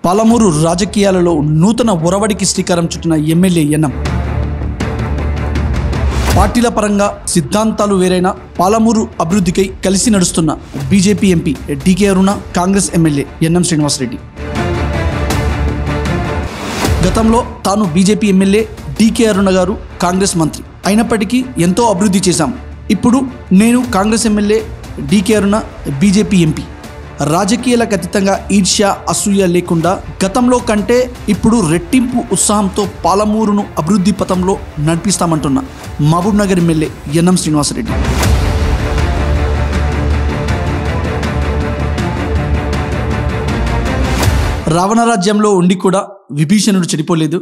పాలమూరు రాజకీయాలలో నూతన ఒరవడికి శ్రీకారం చుట్టిన ఎమ్మెల్యే ఎన్ఎం. పార్టీల పరంగా సిద్ధాంతాలు వేరైనా పాలమూరు అభివృద్ధికై కలిసి నడుస్తున్న బీజేపీ ఎంపీ డీకే అరుణ, కాంగ్రెస్ ఎమ్మెల్యే ఎన్ఎం శ్రీనివాసరెడ్డి. గతంలో తాను బీజేపీ ఎమ్మెల్యే, డీకే అరుణ గారు కాంగ్రెస్ మంత్రి అయినప్పటికీ ఎంతో అభివృద్ధి చేశాం. ఇప్పుడు నేను కాంగ్రెస్ ఎమ్మెల్యే, డీకే అరుణ బీజేపీ ఎంపీ. రాజకీయాలకు అతీతంగా ఈర్ష్య, అసూయ లేకుండా గతంలో కంటే ఇప్పుడు రెట్టింపు ఉత్సాహంతో పాలమూరును అభివృద్ధి పథంలో నడిపిస్తామంటున్న మహబూబ్ నగర్ ఎమ్మెల్యే ఎన్ఎం శ్రీనివాసరెడ్డి. రావణరాజ్యంలో ఉండి కూడా విభీషణుడు చెడిపోలేదు,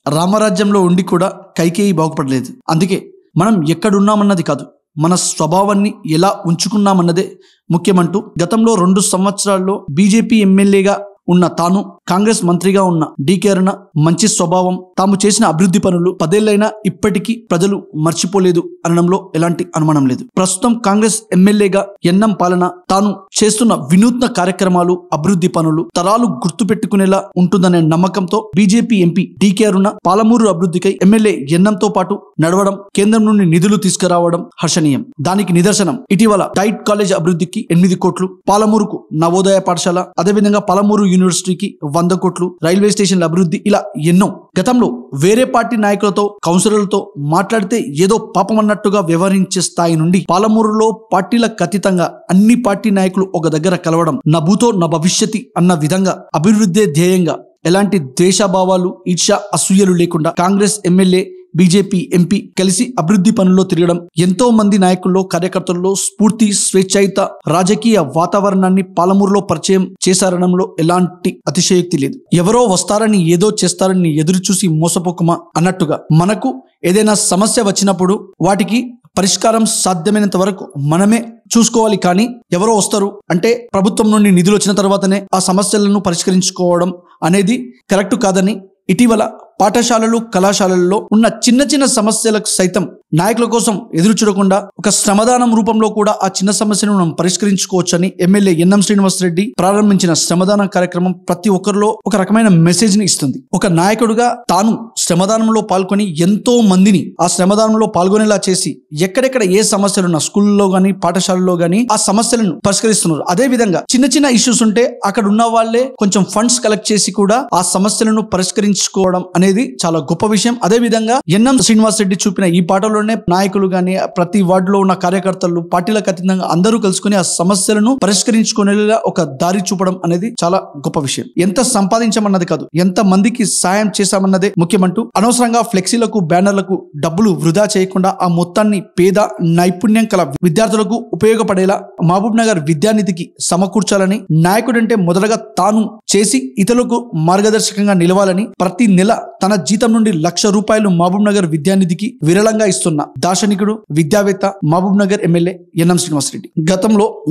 రామరాజ్యంలో ఉండి కూడా కైకేయి బాగుపడలేదు. అందుకే మనం ఎక్కడున్నామన్నది కాదు, మన స్వభావాన్ని ఎలా ఉంచుకున్నామన్నదే ముఖ్యమంటూ గతంలో 2 సంవత్సరాల్లో బీజేపీ ఎమ్మెల్యేగా ఉన్న తాను, కాంగ్రెస్ మంత్రిగా ఉన్న డీకే అరుణ మంచి స్వభావం, తాము చేసిన అభివృద్ధి పనులు 10 ఏళ్లైనా ఇప్పటికీ ప్రజలు మర్చిపోలేదు అనడంలో ఎలాంటి అనుమానం లేదు. ప్రస్తుతం కాంగ్రెస్ ఎమ్మెల్యేగా ఎన్ఎం పాలన, తాను చేస్తున్న వినూత్న కార్యక్రమాలు, అభివృద్ధి పనులు తరాలు గుర్తుపెట్టుకునేలా ఉంటుందనే నమ్మకంతో బీజేపీ ఎంపీ డీకే అరుణ పాలమూరు అభివృద్ధికై ఎమ్మెల్యే ఎన్ఎంతో పాటు నడవడం, కేంద్రం నుండి నిధులు తీసుకురావడం హర్షణీయం. దానికి నిదర్శనం ఇటీవల డైట్ కాలేజ్ అభివృద్ధికి 8 కోట్లు, పాలమూరుకు నవోదయ పాఠశాల, అదేవిధంగా పాలమూరు యూనివర్సిటీకి 100 కోట్లు, రైల్వే స్టేషన్ల అభివృద్ధి, ఇలా ఎన్నో. గతంలో వేరే పార్టీ నాయకులతో, కౌన్సిలర్లతో మాట్లాడితే ఏదో పాపం అన్నట్టుగా వ్యవహరించే స్థాయి నుండి పాలమూరులో పార్టీలకు అతీతంగా అన్ని పార్టీ నాయకులు ఒక దగ్గర కలవడం, నా భూతో నా భవిష్యత్తి అన్న విధంగా అభివృద్ధి ధ్యేయంగా ఎలాంటి ద్వేషభావాలు, ఈర్ష్య, అసూయలు లేకుండా కాంగ్రెస్ ఎమ్మెల్యే, బీజేపీ ఎంపీ కలిసి అభివృద్ధి పనుల్లో తిరగడం ఎంతో మంది నాయకుల్లో, కార్యకర్తల్లో స్ఫూర్తి, స్వేచ్ఛాయుత రాజకీయ వాతావరణాన్ని పాలమూరులో పరిచయం చేశారనడంలో ఎలాంటి అతిశయోక్తి లేదు. ఎవరో వస్తారని, ఏదో చేస్తారని ఎదురు చూసి మోసపోకుమా అన్నట్టుగా మనకు ఏదైనా సమస్య వచ్చినప్పుడు వాటికి పరిష్కారం సాధ్యమైనంత వరకు మనమే చూసుకోవాలి. కానీ ఎవరో వస్తారు అంటే ప్రభుత్వం నుండి నిధులు వచ్చిన తర్వాతనే ఆ సమస్యలను పరిష్కరించుకోవడం అనేది కరెక్ట్ కాదని ఇటీవల పాఠశాలలు, కళాశాలల్లో ఉన్న చిన్న చిన్న సమస్యలకు సైతం నాయకుల కోసం ఎదురు చూడకుండా ఒక శ్రమదానం రూపంలో కూడా ఆ చిన్న సమస్యను మనం పరిష్కరించుకోవచ్చని ఎమ్మెల్యే ఎన్ఎం శ్రీనివాసరెడ్డి ప్రారంభించిన శ్రమదాన కార్యక్రమం ప్రతి ఒక్కరిలో ఒక రకమైన మెసేజ్ ని ఇస్తుంది. ఒక నాయకుడుగా తాను శ్రమదానంలో పాల్గొని ఎంతో మందిని ఆ శ్రమదానంలో పాల్గొనేలా చేసి ఎక్కడెక్కడ ఏ సమస్యలున్నా స్కూల్లో గానీ, పాఠశాలలో గానీ ఆ సమస్యలను పరిష్కరిస్తున్నారు. అదే విధంగా చిన్న చిన్న ఇష్యూస్ ఉంటే అక్కడ ఉన్న వాళ్ళే కొంచెం ఫండ్స్ కలెక్ట్ చేసి కూడా ఆ సమస్యలను పరిష్కరించుకోవడం అనేది చాలా గొప్ప విషయం. అదే విధంగా ఎన్ఎం శ్రీనివాసరెడ్డి చూపిన ఈ పాటలోనే నాయకులు గాని, ప్రతి వార్డులో ఉన్న కార్యకర్తలు, పార్టీలకు అతీతంగా అందరూ కలుసుకుని ఆ సమస్యలను పరిష్కరించుకునేలా ఒక దారి చూపడం అనేది చాలా గొప్ప విషయం. ఎంత సంపాదించామన్నది కాదు, ఎంత మందికి సాయం చేశామన్నదే ముఖ్యమంటూ అనవసరంగా ఫ్లెక్సీలకు, బ్యానర్లకు డబ్బులు వృధా చేయకుండా ఆ మొత్తాన్ని పేద, నైపుణ్యం కల విద్యార్థులకు ఉపయోగపడేలా మహబూబ్ నగర్ విద్యానిధికి సమకూర్చాలని, నాయకుడంటే మొదటగా తాను చేసి ఇతరులకు మార్గదర్శకంగా నిలవాలని, ప్రతి నెల తన జీతం నుండి ₹1,00,000 మహబూబ్ నగర్ విద్యానిధికి విరళంగా ఇస్తున్న దార్శనికుడు, విద్యావేత్త మహబూబ్ నగర్ ఎమ్మెల్యే ఎన్ఎం శ్రీనివాసరెడ్డి.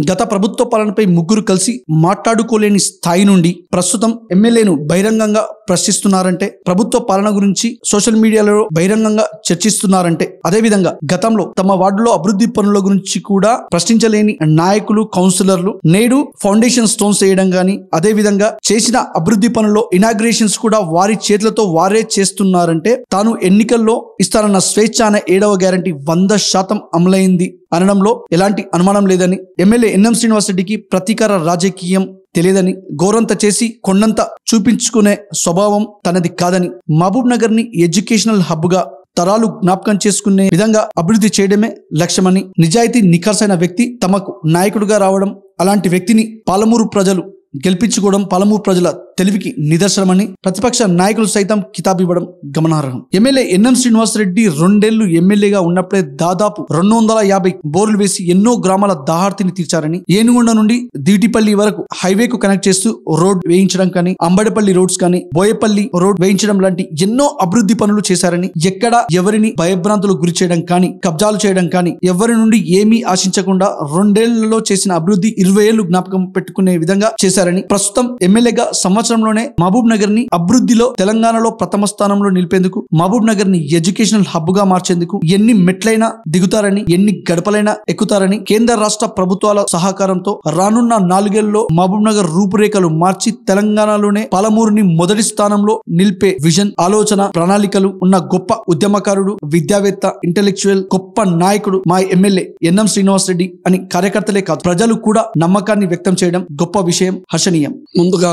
గత ప్రభుత్వ పాలనపై ముగ్గురు కలిసి మాట్లాడుకోలేని స్థాయి నుండి ప్రస్తుతం ఎమ్మెల్యేను బహిరంగంగా ప్రశ్నిస్తున్నారంటే, ప్రభుత్వ పాలన గురించి సోషల్ మీడియాలో బహిరంగంగా చర్చిస్తున్నారంటే, అదేవిధంగా గతంలో తమ వార్డులో అభివృద్ధి పనుల గురించి కూడా ప్రశ్నించలేని నాయకులు, కౌన్సిలర్లు నేడు ఫౌండేషన్ స్టోన్స్ వేయడం గానీ, అదేవిధంగా చేసిన అభివృద్ధి పనుల్లో ఇనాగ్రేషన్స్ కూడా వారి చేతులతో వారే చేస్తున్నారంటే, తాను ఎన్నికల్లో ఇస్తానన్న స్వేచ్ఛ అనే 7వ గ్యారంటీ 100% అమలైంది అనడంలో ఎలాంటి అనుమానం లేదని, ఎమ్మెల్యే ఎన్ఎం శ్రీనివాసరెడ్డికి ప్రతీకార రాజకీయం తెలియదని, గోరంత చేసి కొండంత చూపించుకునే స్వభావం తనది కాదని, మహబూబ్ నగర్ ని ఎడ్యుకేషనల్ హబ్ గా తరాలు జ్ఞాపకం చేసుకునే విధంగా అభివృద్ధి చేయడమే లక్ష్యమని, నిజాయితీ, నిఖార్సైన వ్యక్తి తమకు నాయకుడిగా రావడం, అలాంటి వ్యక్తిని పాలమూరు ప్రజలు గెలిపించుకోవడం పాలమూరు ప్రజల తెలివికి నిదర్శనమని ప్రతిపక్ష నాయకులు సైతం కితాబివ్వడం గమనార్హం. ఎమ్మెల్యే ఎన్ఎం శ్రీనివాసరెడ్డి 2 ఏళ్లు ఎమ్మెల్యేగా ఉన్నప్పుడే దాదాపు 250 బోర్లు వేసి ఎన్నో గ్రామాల దాహార్తిని తీర్చారని, ఏనుగుండ నుండి దీటిపల్లి వరకు హైవేకు కనెక్ట్ చేస్తూ రోడ్ వేయించడం కానీ, అంబడిపల్లి రోడ్స్ కానీ, బోయపల్లి రోడ్ వేయించడం లాంటి ఎన్నో అభివృద్ధి పనులు చేశారని, ఎక్కడ ఎవరిని భయభ్రాంతులకు గురి చేయడం కానీ, కబ్జాలు చేయడం కానీ, ఎవరి నుండి ఏమీ ఆశించకుండా 2 ఏళ్లలో చేసిన అభివృద్ధి 20 ఏళ్లు జ్ఞాపకం పెట్టుకునే విధంగా చేశారు. చేశారని, ప్రస్తుతం ఎమ్మెల్యేగా సంవత్సరంలోనే మహబూబ్ నగర్ ని అభివృద్ధిలో తెలంగాణలో ప్రథమ స్థానంలో నిలిపేందుకు, మహబూబ్ నగర్ ని ఎడ్యుకేషనల్ హబ్ గా మార్చేందుకు ఎన్ని మెట్లైనా దిగుతారని, ఎన్ని గడపలైనా ఎక్కుతారని, కేంద్ర రాష్ట్ర ప్రభుత్వాల సహకారంతో రానున్న 4 ఏళ్లలో మహబూబ్ నగర్ రూపురేఖలు మార్చి తెలంగాణలోనే పాలమూరుని మొదటి స్థానంలో నిలిపే విజన్, ఆలోచన, ప్రణాళికలు ఉన్న గొప్ప ఉద్యమకారుడు, విద్యావేత్త, ఇంటెలెక్చువల్, గొప్ప నాయకుడు మా ఎమ్మెల్యే ఎన్ఎం శ్రీనివాస్ రెడ్డి అని కార్యకర్తలే కాదు ప్రజలు కూడా నమ్మకాన్ని వ్యక్తం చేయడం గొప్ప విషయం, హర్షణీయం. ముందుగా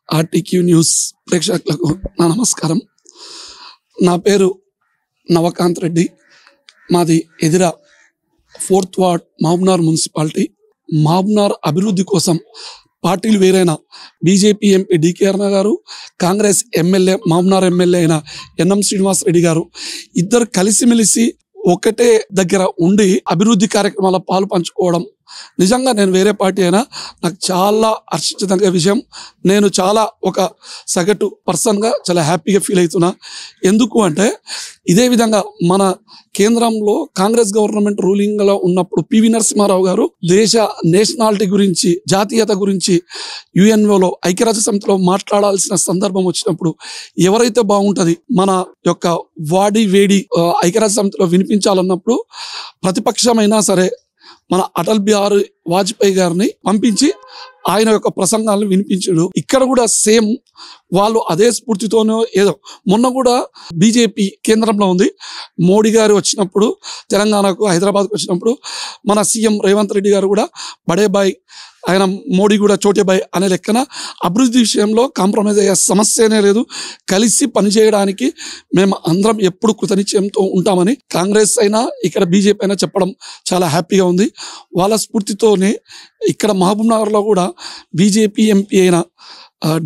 ఆర్టీక్యూ న్యూస్ ప్రేక్షకులకు నా నమస్కారం. నా పేరు నవకాంత్ రెడ్డి. మాది ఎదిరా 4th ward Mahabubnagar municipality. Mahabubnagar అభివృద్ధి కోసం పార్టీలు వేరైన బీజేపీ ఎంపీ డికే అరుణ గారు, కాంగ్రెస్ ఎమ్మెల్యే మహబూబ్నగర్ ఎమ్మెల్యే అయిన ఎన్ఎం శ్రీనివాస్ రెడ్డి గారు ఇద్దరు కలిసిమెలిసి ఒకటే దగ్గర ఉండి అభివృద్ధి కార్యక్రమాల పాలు పంచుకోవడం నిజంగా నేను వేరే పార్టీ అయినా నాకు చాలా హర్షించదగ్గ విషయం. నేను చాలా ఒక సగటు పర్సన్గా చాలా హ్యాపీగా ఫీల్ అవుతున్నా. ఎందుకు అంటే ఇదే విధంగా మన కేంద్రంలో కాంగ్రెస్ గవర్నమెంట్ రూలింగ్లో ఉన్నప్పుడు పివి నరసింహారావు గారు దేశ నేషనాలిటీ గురించి, జాతీయత గురించి యుఎన్ఓలో ఐక్యరాజ్య సమితిలో మాట్లాడాల్సిన సందర్భం వచ్చినప్పుడు ఎవరైతే బాగుంటుంది మన యొక్క వాడి వేడి ఐక్యరాజ్య సమితిలో వినిపించాలన్నప్పుడు ప్రతిపక్షమైనా సరే మన అటల్ బిహారీ వాజ్పేయి గారిని పంపించి ఆయన యొక్క ప్రసంగాలను వినిపించాడు. ఇక్కడ కూడా సేమ్ వాళ్ళు అదే స్ఫూర్తితోనో ఏదో మొన్న కూడా బీజేపీ కేంద్రంలో ఉంది. మోడీ గారు వచ్చినప్పుడు తెలంగాణకు, హైదరాబాద్కు వచ్చినప్పుడు మన సీఎం రేవంత్ రెడ్డి గారు కూడా బడే బాయ్, ఆయన మోడీ కూడా చోటే బాయ్ అనే లెక్కన అభివృద్ధి విషయంలో కాంప్రమైజ్ అయ్యే సమస్యనే లేదు. కలిసి పనిచేయడానికి మేము అందరం ఎప్పుడు కృతనిశ్చయంతో ఉంటామని కాంగ్రెస్ అయినా ఇక్కడ బీజేపీ అయినా చెప్పడం చాలా హ్యాపీగా ఉంది. వాళ్ళ స్ఫూర్తితోనే ఇక్కడ మహబూబ్ నగర్లో కూడా బీజేపీ ఎంపీ అయిన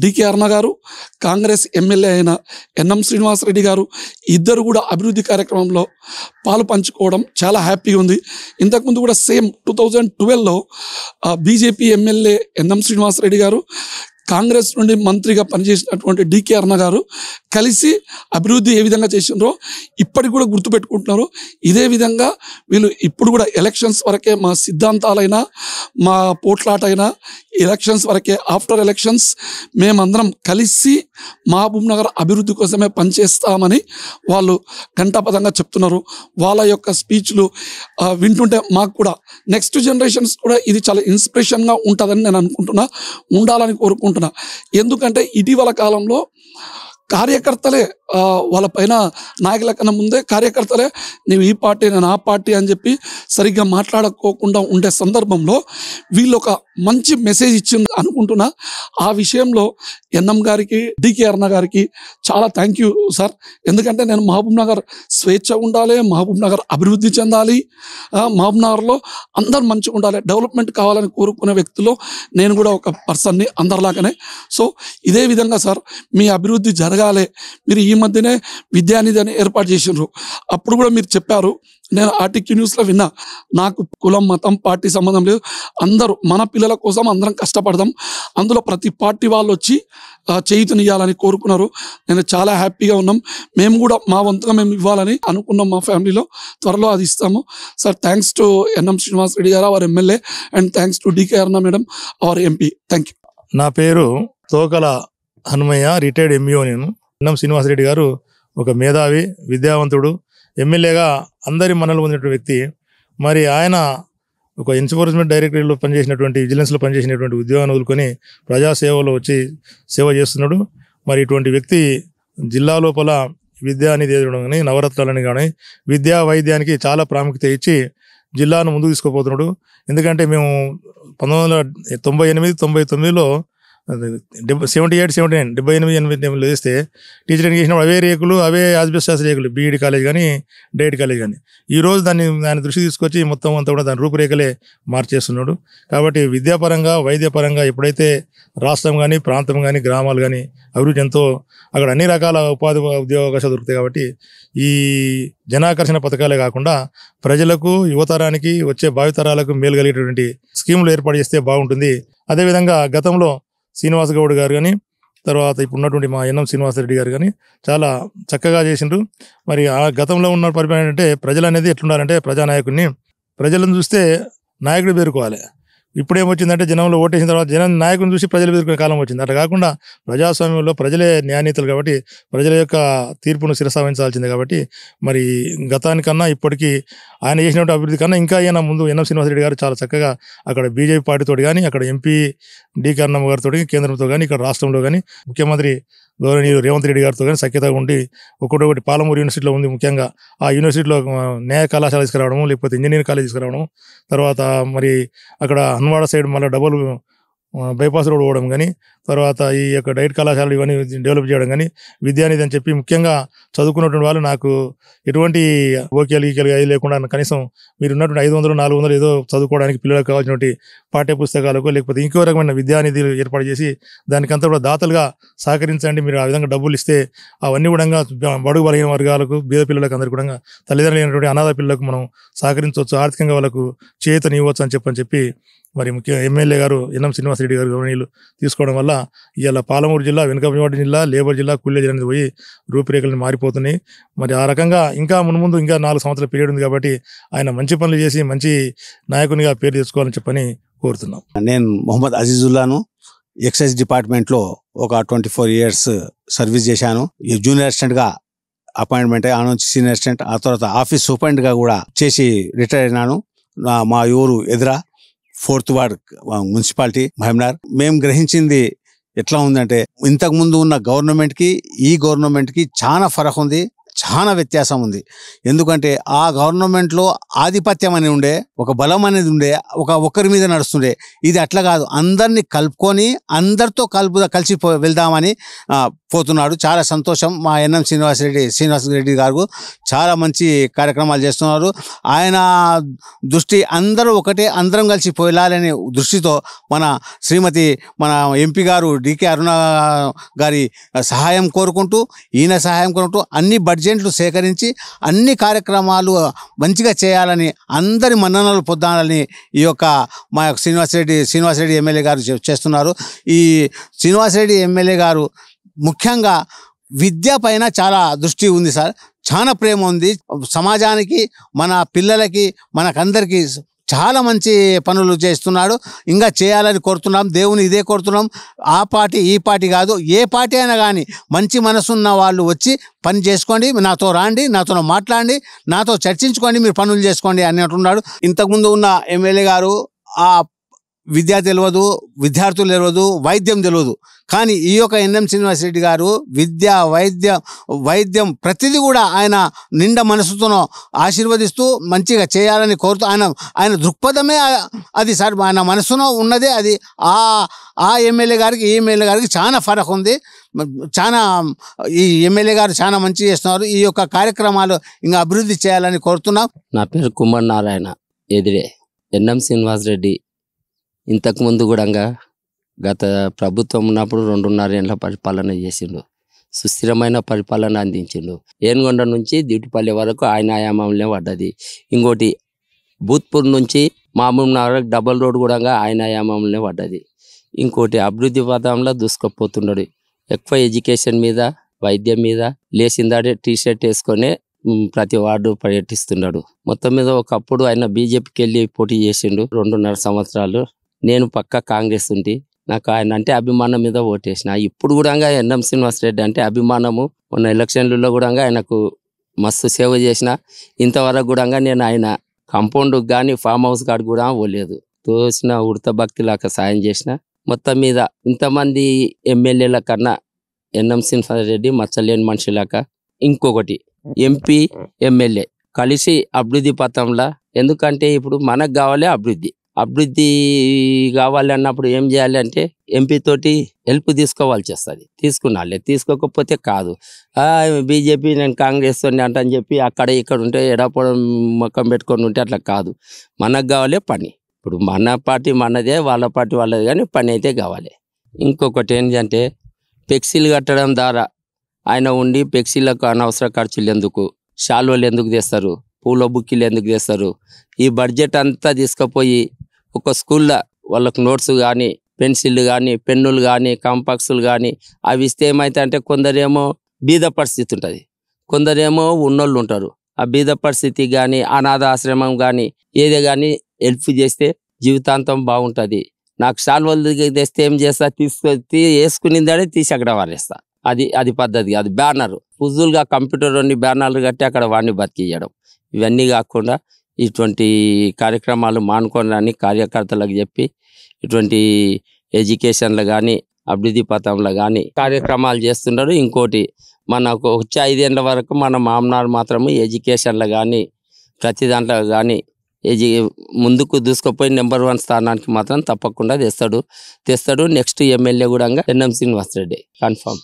డికే అరుణ గారు, కాంగ్రెస్ ఎమ్మెల్యే అయిన ఎన్ఎం శ్రీనివాస్ రెడ్డి గారు ఇద్దరు కూడా అభివృద్ధి కార్యక్రమంలో పాలు పంచుకోవడం చాలా హ్యాపీగా ఉంది. ఇంతకుముందు కూడా సేమ్ 2012లో BJP MLA NM Srinivas Reddy garu, Congress నుండి మంత్రిగా పనిచేసినటువంటి డికే అరుణ గారు కలిసి అభివృద్ధి ఏ విధంగా చేసినారో ఇప్పటికి కూడా గుర్తుపెట్టుకుంటున్నారు. ఇదే విధంగా వీళ్ళు ఇప్పుడు కూడా ఎలక్షన్స్ వరకే మా సిద్ధాంతాలైనా, మా పోట్లాటైనా ఎలక్షన్స్ వరకే. ఆఫ్టర్ ఎలక్షన్స్ మేమందరం కలిసి మహబూబ్ నగర్ అభివృద్ధి కోసమే పనిచేస్తామని వాళ్ళు ఘంటాపథంగా చెప్తున్నారు. వాళ్ళ యొక్క స్పీచ్లు వింటుంటే మాకు కూడా నెక్స్ట్ జనరేషన్స్ కూడా ఇది చాలా ఇన్స్పిరేషన్గా ఉంటుందని నేను అనుకుంటున్నా, ఉండాలని కోరుకుంటున్నా. ఎందుకంటే ఇటీవల కాలంలో కార్యకర్తలే వాళ్ళ పైన నాయకుల కన్నా ముందే కార్యకర్తలే నీవు ఈ పార్టీ నేను ఆ పార్టీ అని చెప్పి సరిగ్గా మాట్లాడుకోకుండా ఉండే సందర్భంలో వీళ్ళు ఒక మంచి మెసేజ్ ఇచ్చింది అనుకుంటున్నా. ఆ విషయంలో ఎన్ఎం గారికి, డికే అరుణ గారికి చాలా థ్యాంక్ యూ సార్. ఎందుకంటే నేను మహబూబ్ నగర్ స్వేచ్ఛ ఉండాలి, మహబూబ్ నగర్ అభివృద్ధి చెందాలి, మహబూబ్ నగర్లో అందరు మంచిగా ఉండాలి, డెవలప్మెంట్ కావాలని కోరుకునే వ్యక్తుల్లో నేను కూడా ఒక పర్సన్ని అందరిలాగానే. సో ఇదే విధంగా సార్ మీ అభివృద్ధి జరగాలి. మీరు ఈ మధ్యనే విద్యానిధి అని ఏర్పాటు చేసినారు. అప్పుడు కూడా మీరు చెప్పారు, నేను ఆర్టీక్యూ న్యూస్లో విన్నా, నాకు కులం, మతం, పార్టీ సంబంధం లేదు, అందరూ మన పిల్లల కోసం అందరం కష్టపడదాం, అందులో ప్రతి పార్టీ వాళ్ళు వచ్చి చేయుతనియాలని కోరుకున్నారు. నేను చాలా హ్యాపీగా ఉన్నాం. మేము కూడా మా వంతుగా మేము ఇవ్వాలని అనుకున్నాం మా ఫ్యామిలీలో. త్వరలో అది ఇస్తాము sir. Thanks to NM Srinivas Reddy garu, our MLA, and thanks to DK Aruna madam, our MP. Thank you. నా పేరు తోకల హనుమయ్య, రిటైర్డ్ ఎంఈఓ. నేను ఎన్ఎం శ్రీనివాస్ రెడ్డి గారు ఒక మేధావి, విద్యావంతుడు, ఎమ్మెల్యేగా అందరి మన్నలు పొందినటువంటి వ్యక్తి. మరి ఆయన ఒక ఎన్ఫోర్స్మెంట్ డైరెక్టరీలో పనిచేసినటువంటి, విజిలెన్స్లో పనిచేసినటువంటి ఉద్యోగాన్ని వదులుకొని ప్రజాసేవలో వచ్చి సేవ చేస్తున్నాడు. మరి ఇటువంటి వ్యక్తి జిల్లా లోపల విద్యానిధి కానీ, నవరత్నాలని కానీ, విద్యా వైద్యానికి చాలా ప్రాముఖ్యత ఇచ్చి జిల్లాను ముందుకు తీసుకుపోతున్నాడు. ఎందుకంటే మేము 1998, 99లో 78, 79, 78 వేస్తే టీచర్ చేసినప్పుడు అవే రేకులు, అవే ఆస్బెస్టాస్ రేకులు, బీఈడి కాలేజ్ కానీ, డైట్ కాలేజ్ కానీ. ఈరోజు దాని దృష్టి తీసుకొచ్చి మొత్తం అంతా కూడా దాని రూపురేఖలే మార్చేస్తున్నాడు. కాబట్టి విద్యాపరంగా, వైద్యపరంగా ఎప్పుడైతే రాష్ట్రం కానీ, ప్రాంతం కానీ, గ్రామాలు కానీ అభివృద్ధి ఎంతో, అక్కడ అన్ని రకాల ఉద్యోగ అవకాశాలు దొరుకుతాయి. కాబట్టి ఈ జనాకర్షణ పథకాలే కాకుండా ప్రజలకు, యువతరానికి, వచ్చే భావితరాలకు మేలు కలిగేటువంటి స్కీములు ఏర్పాటు చేస్తే బాగుంటుంది. అదేవిధంగా గతంలో శ్రీనివాస్ గౌడ్ గారు కానీ, తర్వాత ఇప్పుడు ఉన్నటువంటి మా ఎన్ఎం శ్రీనివాస్ రెడ్డి గారు కానీ చాలా చక్కగా చేసిండ్రు. మరి ఆ గతంలో ఉన్న పరిపాలన అంటే ప్రజలు అనేది ఎట్లుండాలంటే, ప్రజానాయకుడిని, ప్రజలను చూస్తే నాయకుడు పేరుకోవాలి, ఇప్పుడు ఏమొచ్చిందంటే జనంలో ఓటేసిన తర్వాత జనం నాయకుని చూసి ప్రజలు ఎదుర్కొనే కాలం వచ్చింది. అట్లా కాకుండా ప్రజాస్వామ్యంలో ప్రజలే న్యాయనీతులు కాబట్టి ప్రజల యొక్క తీర్పును శిరసావహించాల్సిందే. కాబట్టి మరి గతానికన్నా ఇప్పటికీ ఆయన చేసినటువంటి అభివృద్ధి కన్నా ఇంకా ఆయన ముందు ఎన్ఎం శ్రీనివాసరెడ్డి గారు చాలా చక్కగా అక్కడ బీజేపీ పార్టీతో కానీ, అక్కడ ఎంపీ డి కర్ణమ్మ గారితో, కేంద్రంతో కానీ, ఇక్కడ రాష్ట్రంలో కానీ ముఖ్యమంత్రి గౌరవనీయులు రేవంత్ రెడ్డి గారితో కానీ సఖ్యతగా ఉండి ఒకటి పాలమూరు యూనివర్సిటీలో ఉంది. ముఖ్యంగా ఆ యూనివర్సిటీలో న్యాయ కళాశాల తీసుకురావడము, లేకపోతే ఇంజనీరింగ్ కాలేజ్ తీసుకురావడం, తర్వాత మరి అక్కడ హన్వాడ సైడ్ మళ్ళీ డబుల్ బైపాస్ రోడ్ పోవడం కానీ, తర్వాత ఈ యొక్క డైట్ కళాశాలలు ఇవన్నీ డెవలప్ చేయడం కానీ, విద్యానిధి అని చెప్పి ముఖ్యంగా చదువుకున్నటువంటి వాళ్ళు నాకు ఎటువంటి ఓకేలు అవి లేకుండా కనీసం మీరు ఉన్నటువంటి 500-400 ఏదో చదువుకోవడానికి పిల్లలకు కావాల్సినటువంటి పాఠ్య పుస్తకాలకు లేకపోతే ఇంకో రకమైన విద్యానిధులు ఏర్పాటు చేసి దానికంతా కూడా దాతలుగా సహకరించండి. మీరు ఆ విధంగా డబ్బులు ఇస్తే అవన్నీ కూడా బడుగు బలహీన వర్గాలకు, బీద పిల్లలకు అందరికీ కూడా తల్లిదండ్రులు అయినటువంటి అనాథ పిల్లలకు మనం సహకరించవచ్చు, ఆర్థికంగా వాళ్ళకు చేతనివ్వచ్చు అని చెప్పి మరి ముఖ్య ఎమ్మెల్యే గారు ఎన్ఎం శ్రీనివాసరెడ్డి గారు గవర్నీలు తీసుకోవడం వల్ల ఇవాళ పాలమూరు జిల్లా, వెనుకబడిన జిల్లా, లేబర్ జిల్లా, కుళ్ళే జిల్లా అనేది పోయి రూపురేఖలు మారిపోతున్నాయి. మరి ఆ రకంగా ఇంకా మున్ముందు ఇంకా 4 సంవత్సరాల పీరియడ్ ఉంది కాబట్టి ఆయన మంచి పనులు చేసి మంచి నాయకునిగా పేరు తెచ్చుకోవాలని చెప్పని కోరుతున్నాం. నేను మొహమ్మద్ అజీజుల్లాను. ఎక్సైజ్ డిపార్ట్మెంట్లో ఒక 24 years సర్వీస్ చేశాను. జూనియర్ అసిస్టెంట్గా అపాయింట్మెంట్ ఆ నుంచి సీనియర్ అసిస్టెంట్, ఆ తర్వాత ఆఫీస్ సూపరింటెండెంట్గా కూడా చేసి రిటైర్ అయినాను. మా ఊరు ఎదురా 4th వార్డ్ మున్సిపాలిటీ మహమ్నార్. మేము గ్రహించింది ఎట్లా ఉందంటే ఇంతకు ముందు ఉన్న గవర్నమెంట్కి ఈ గవర్నమెంట్కి చాలా ఫరక్ ఉంది, చాలా వ్యత్యాసం ఉంది. ఎందుకంటే ఆ గవర్నమెంట్లో ఆధిపత్యం అని ఉండే, ఒక బలం అనేది ఉండే, ఒక్కరి మీద నడుస్తుండే. ఇది అట్లా కాదు, అందరినీ కలుపుకొని అందరితో కలిసి వెళ్దామని పోతున్నాడు. చాలా సంతోషం. మా ఎన్ఎం శ్రీనివాసరెడ్డి గారు చాలా మంచి కార్యక్రమాలు చేస్తున్నారు. ఆయన దృష్టి అందరూ ఒకటే, అందరం కలిసి పోయాలనే దృష్టితో మన ఎంపీ గారు డికే అరుణ గారి సహాయం కోరుకుంటూ, ఈయన సహాయం కోరుకుంటూ అన్ని బడ్జెట్లు సేకరించి అన్ని కార్యక్రమాలు మంచిగా చేయాలని, అందరి మన్ననలు పొందాలని ఈ యొక్క మా శ్రీనివాసరెడ్డి ఎమ్మెల్యే గారు చేస్తున్నారు. ఈ శ్రీనివాసరెడ్డి ఎమ్మెల్యే గారు ముఖ్యంగా విద్య పైన చాలా దృష్టి ఉంది సార్. చాలా ప్రేమ ఉంది. సమాజానికి, మన పిల్లలకి, మనకందరికీ చాలా మంచి పనులు చేస్తున్నాడు. ఇంకా చేయాలని కోరుతున్నాం. దేవుని ఇదే కోరుతున్నాం. ఆ పార్టీ ఈ పార్టీ కాదు, ఏ పార్టీ అయినా కానీ మంచి మనసున్న వాళ్ళు వచ్చి పని చేసుకోండి, నాతో రాండి, నాతో మాట్లాడండి, నాతో చర్చించుకోండి, మీరు పనులు చేసుకోండి అని అంటున్నాడు. ఇంతకుముందు ఉన్న ఎమ్మెల్యే గారు ఆ విద్య తెలియదు, విద్యార్థులు తెలియదు, వైద్యం తెలియదు. కానీ ఈ యొక్క ఎన్ఎం శ్రీనివాసరెడ్డి గారు విద్య, వైద్యం ప్రతిదీ కూడా ఆయన నిండా మనసుతో ఆశీర్వదిస్తూ మంచిగా చేయాలని కోరుతూ ఆయన దృక్పథమే అది సార్. ఆయన మనసులో ఉన్నదే అది. ఆ ఎమ్మెల్యే గారికి ఈ ఎమ్మెల్యే గారికి చాలా ఫరక్ ఉంది. ఈ ఎమ్మెల్యే గారు చాలా మంచి చేస్తున్నారు. ఈ యొక్క కార్యక్రమాలు ఇంకా అభివృద్ధి చేయాలని కోరుతున్నాం. నా పేరు కుమార్ నారాయణ ఎదిరే. ఎన్ఎం శ్రీనివాసరెడ్డి ఇంతకుముందు కూడా గత ప్రభుత్వం ఉన్నప్పుడు 2.5 ఏళ్ల పరిపాలన చేసిండు. సుస్థిరమైన పరిపాలన అందించిండు. ఏనుగొండ నుంచి దివిటిపల్లి వరకు ఆయన ఆయామంలో పడ్డది. ఇంకోటి భూత్పూర్ నుంచి మహబూబ్నగర్ డబల్ రోడ్ కూడా ఆయన ఆయామంలో పడ్డది. ఇంకోటి అభివృద్ధి పథంలో దూసుకుపోతున్నాడు. ఎక్కువ ఎడ్యుకేషన్ మీద, వైద్యం మీద లేచిందాడే టీషర్ట్ వేసుకొని ప్రతి వార్డు పర్యటిస్తున్నాడు. మొత్తం మీద ఒకప్పుడు ఆయన బీజేపీకి వెళ్ళి పోటీ చేసిండు 2.5 సంవత్సరాలు. నేను పక్క కాంగ్రెస్ ఉండి నాకు ఆయన అంటే అభిమానం మీద ఓటేసిన. ఇప్పుడు కూడా ఎన్ఎం శ్రీనివాసరెడ్డి అంటే అభిమానము. మొన్న ఎలక్షన్లలో కూడా ఆయనకు మస్తు సేవ చేసిన. ఇంతవరకు కూడా నేను ఆయన కాంపౌండ్ కానీ ఫామ్ హౌస్ కాడ కూడా పోలేదు. తోసిన ఉడత భక్తిలాగా సాయం చేసిన. మొత్తం మీద ఇంతమంది ఎమ్మెల్యేల కన్నా ఎన్ఎం శ్రీనివాసరెడ్డి మచ్చలేని మనిషిలాగా. ఇంకొకటి ఎంపీ ఎమ్మెల్యే కలిసి అభివృద్ధి పథంలో, ఎందుకంటే ఇప్పుడు మనకు కావాలి అభివృద్ధి కావాలి అన్నప్పుడు ఏం చేయాలి అంటే ఎంపీ తోటి హెల్ప్ తీసుకోవాల్సి వస్తుంది. తీసుకున్నాలే, తీసుకోకపోతే కాదు. బీజేపీ నేను కాంగ్రెస్ అంట అని చెప్పి అక్కడ ఇక్కడ ఉంటే ఎడపడం మొక్కం పెట్టుకొని ఉంటే అట్లా కాదు. మనకు కావాలి పని. ఇప్పుడు మన పార్టీ మనదే, వాళ్ళ పార్టీ వాళ్ళది, కానీ పని అయితే కావాలి. ఇంకొకటి ఏంటంటే ఫ్లెక్సీలు కట్టడం ద్వారా ఆయన ఉండి ఫ్లెక్సీలకు అనవసర ఖర్చులు ఎందుకు, శాలువలు ఎందుకు తెస్తారు, పూల బుక్కీలు ఎందుకు తెస్తారు, ఈ బడ్జెట్ అంతా తీసుకుపోయి ఒక స్కూల్లో వాళ్ళకు నోట్స్ కానీ, పెన్సిళ్ళు కానీ, పెన్నులు కానీ, కాంపాక్సులు కానీ అవి ఇస్తే ఏమైతే అంటే కొందరేమో బీద పరిస్థితి ఉంటుంది, కొందరేమో ఉన్నోళ్ళు ఉంటారు. ఆ బీద పరిస్థితి కానీ, అనాథ ఆశ్రమం కానీ ఏదే కానీ హెల్ప్ చేస్తే జీవితాంతం బాగుంటుంది. నాకు శాల్వలు తెస్తే ఏం చేస్తా, తీసుకొచ్చి వేసుకునిందాడే తీసి అక్కడ వారేస్తా. అది పద్ధతి. అది బ్యానర్ ఫుజుల్గా కంప్యూటర్ బ్యానర్లు కట్టి అక్కడ వాడిని బతికియడం. ఇవన్నీ కాకుండా ఇటువంటి కార్యక్రమాలు మానుకోనని కార్యకర్తలకు చెప్పి ఇటువంటి ఎడ్యుకేషన్లో కానీ అభివృద్ధి పథంలో కానీ కార్యక్రమాలు చేస్తున్నారు. ఇంకోటి మనకు వచ్చే 5 ఏళ్ళ వరకు మన మామనార్ మాత్రము ఎడ్యుకేషన్లో కానీ ప్రతి దాంట్లో కానీ ముందుకు దూసుకుపోయి నెంబర్ 1 స్థానానికి మాత్రం తప్పకుండా తెస్తాడు. నెక్స్ట్ ఎమ్మెల్యే కూడా ఎన్ఎం శ్రీనివాస్ రెడ్డి కన్ఫర్మ్.